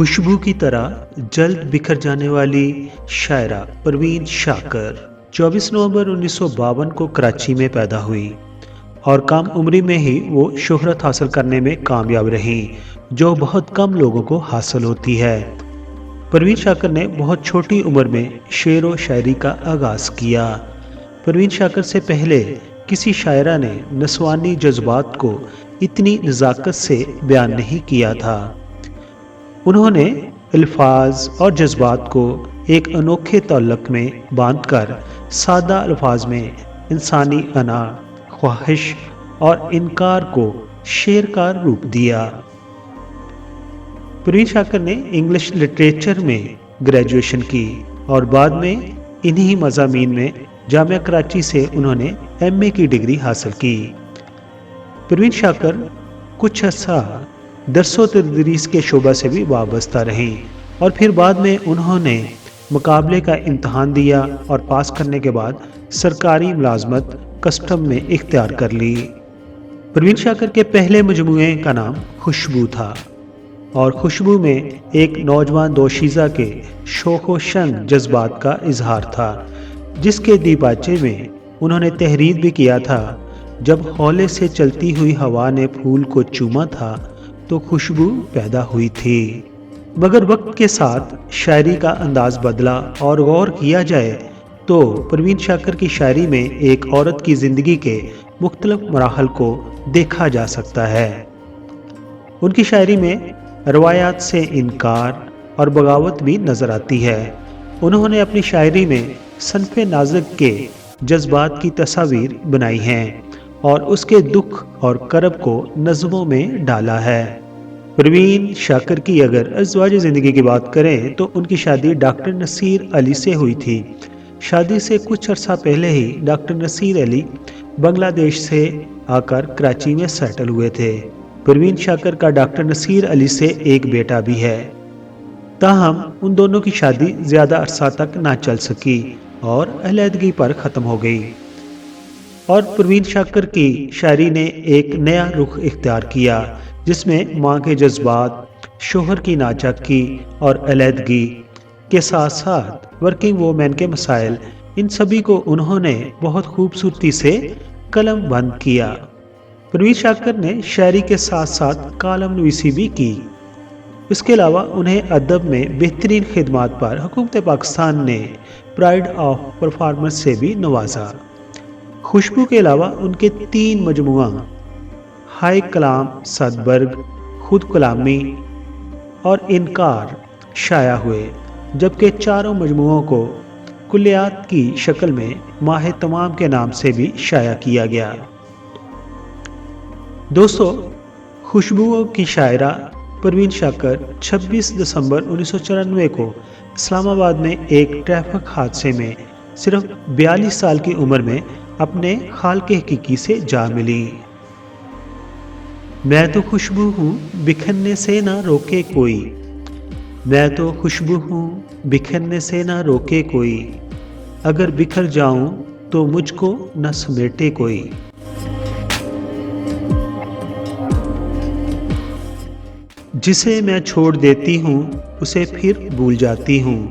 खुशबू की तरह जल्द बिखर जाने वाली शायरा परवीन शाकर 24 नवंबर 1952 को कराची में पैदा हुई और कम उम्री में ही वो शोहरत हासिल करने में कामयाब रहीं, जो बहुत कम लोगों को हासिल होती है। परवीन शाकर ने बहुत छोटी उम्र में शेर व शायरी का आगाज़ किया। परवीन शाकर से पहले किसी शायरा ने नस्वानी जज्बात को इतनी नज़ाकत से बयान नहीं किया था। उन्होंने अल्फाज और जज्बात को एक अनोखे तअल्लुक़ में बांधकर सादा अल्फाज में इंसानी अना, ख्वाहिश और इनकार को शेर का रूप दिया। परवीन शाकर ने इंग्लिश लिटरेचर में ग्रेजुएशन की और बाद में इन्हीं मज़ामीन में जामिया कराची से उन्होंने एमए की डिग्री हासिल की। परवीन शाकर कुछ अर्सा दरसो तदरीस के शोबा से भी वाबस्ता रहीं और फिर बाद में उन्होंने मुकाबले का इम्तहान दिया और पास करने के बाद सरकारी मुलाजमत कस्टम में इख्तियार कर ली। परवीन शाकर के पहले मजमूए का नाम खुशबू था और खुशबू में एक नौजवान दोशीज़ा के शौक़ व शंग जज्बात का इजहार था, जिसके दीबाचे में उन्होंने तहरीर भी किया था। जब हौले से चलती हुई हवा ने फूल को चूमा था तो खुशबू पैदा हुई थी। मगर वक्त के साथ शायरी का अंदाज बदला और गौर किया जाए तो परवीन शाकर की शायरी में एक औरत की ज़िंदगी के मुख्तलिफ मराहल को देखा जा सकता है। उनकी शायरी में रवायात से इनकार और बगावत भी नज़र आती है। उन्होंने अपनी शायरी में सनफ़े नाज़िक के जज्बात की तस्वीर बनाई हैं और उसके दुख और करब को नज़मों में डाला है। परवीन शाकर की अगर अज़वाज ज़िंदगी की बात करें तो उनकी शादी डॉक्टर नसीर अली से हुई थी। शादी से कुछ अर्सा पहले ही डॉक्टर नसीर अली बांग्लादेश से आकर कराची में सेटल हुए थे। परवीन शाकर का डॉक्टर नसीर अली से एक बेटा भी है। ताहम उन दोनों की शादी ज़्यादा अरसा तक ना चल सकी और अलहदगी पर ख़त्म हो गई और परवीन शाकर की शायरी ने एक नया रुख इख्तियार किया, जिसमें माँ के जज्बात, शोहर की नाचक्की और अलहदगी के साथ साथ वर्किंग वोमेन के मसाइल, इन सभी को उन्होंने बहुत खूबसूरती से कलम बंद किया। परवीन शाकर ने शायरी के साथ साथ कालम नवीसी भी की। इसके अलावा उन्हें अदब में बेहतरीन खिदमात पर हुकूमत पाकिस्तान ने प्राइड ऑफ परफॉर्मेंस से भी नवाजा। खुशबू के अलावा उनके 3 मजमुआ हाय कलाम, सदबर्ग, खुद कलामी और इनकार शाया हुए, जबकि चारों मजमुओं को कुल्लियात की शक्ल में माह तमाम के नाम से भी शाया किया गया। दोस्तों, खुशबुओं की शायरा परवीन शाकर 26 दिसंबर 1994 को इस्लामाबाद में एक ट्रैफिक हादसे में सिर्फ 42 साल की उम्र में अपने खाल्के हकीकी से जा मिली। मैं तो खुशबू हूँ बिखरने से ना रोके कोई, मैं तो खुशबू हूँ बिखरने से ना रोके कोई, अगर बिखर जाऊं तो मुझको न समेटे कोई। जिसे मैं छोड़ देती हूँ उसे फिर भूल जाती हूँ,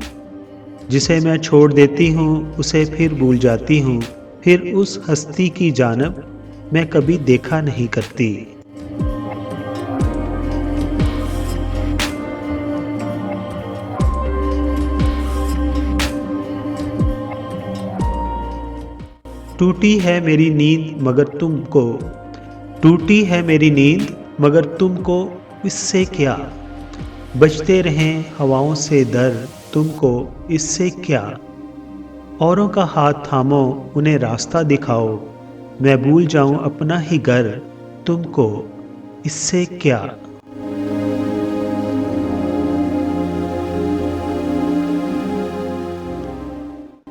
जिसे मैं छोड़ देती हूँ उसे फिर भूल जाती हूँ, फिर उस हस्ती की जानब मैं कभी देखा नहीं करती। टूटी है मेरी नींद मगर तुमको, टूटी है मेरी नींद मगर तुमको इससे क्या, बजते रहें हवाओं से दर तुमको इससे क्या, औरों का हाथ थामो उन्हें रास्ता दिखाओ, मैं भूल जाऊं अपना ही घर तुमको इससे क्या।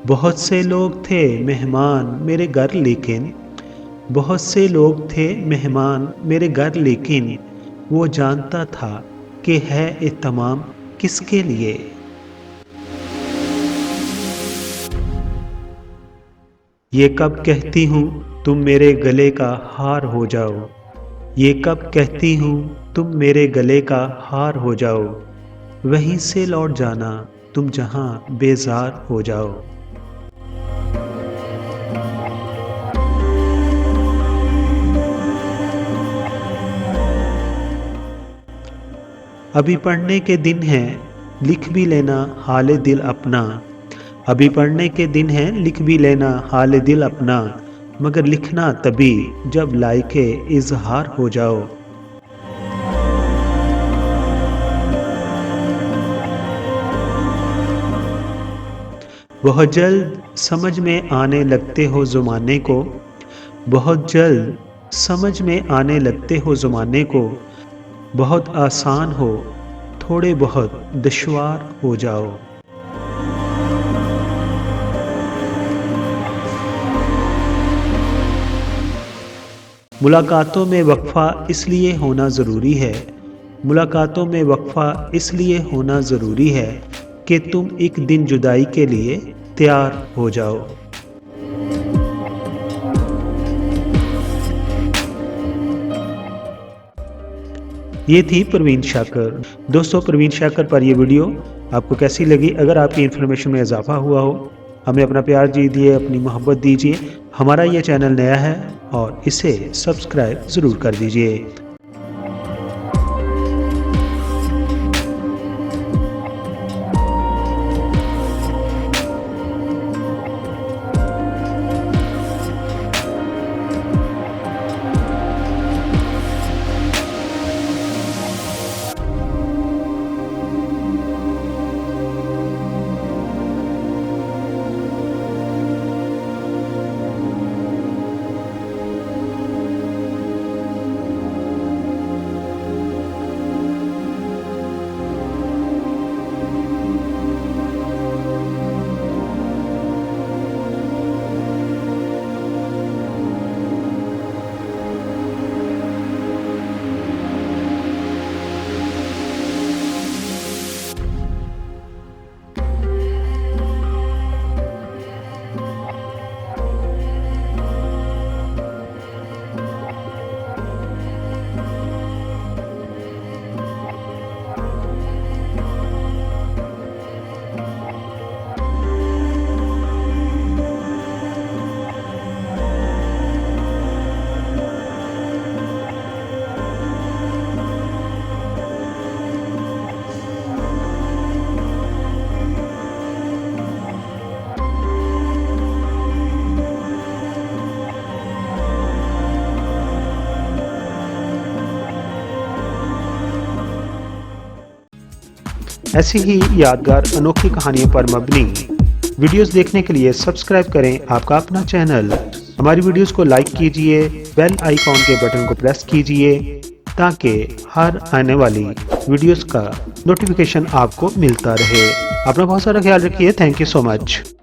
बहुत से लोग थे मेहमान मेरे घर लेकिन, बहुत से लोग थे मेहमान मेरे घर लेकिन, वो जानता था कि है एहतमाम किसके लिए। ये कब कहती हूँ तुम मेरे गले का हार हो जाओ, ये कब कहती हूँ तुम मेरे गले का हार हो जाओ, वहीं से लौट जाना तुम जहां बेजार हो जाओ। अभी पढ़ने के दिन हैं लिख भी लेना हाल दिल अपना। अभी पढ़ने के दिन हैं लिख भी लेना हाल दिल अपना, मगर लिखना तभी जब लायके इजहार हो जाओ। बहुत जल्द समझ में आने लगते हो ज़माने को, बहुत जल्द समझ में आने लगते हो ज़माने को, बहुत आसान हो थोड़े बहुत दुश्वार हो जाओ। मुलाकातों में वक्फा इसलिए होना ज़रूरी है, मुलाकातों में वक्फा इसलिए होना ज़रूरी है कि तुम एक दिन जुदाई के लिए तैयार हो जाओ। ये थी परवीन शाकर। दोस्तों, परवीन शाकर पर ये वीडियो आपको कैसी लगी? अगर आपकी इन्फॉर्मेशन में इजाफा हुआ हो, हमें अपना प्यार दीजिए, अपनी मोहब्बत दीजिए। हमारा ये चैनल नया है और इसे सब्सक्राइब ज़रूर कर दीजिए। ऐसी ही यादगार अनोखी कहानियों पर मबनी वीडियोस देखने के लिए सब्सक्राइब करें आपका अपना चैनल। हमारी वीडियोस को लाइक कीजिए, बेल आइकॉन के बटन को प्रेस कीजिए ताकि हर आने वाली वीडियोस का नोटिफिकेशन आपको मिलता रहे। अपना बहुत सारा ख्याल रखिए। Thank you so much.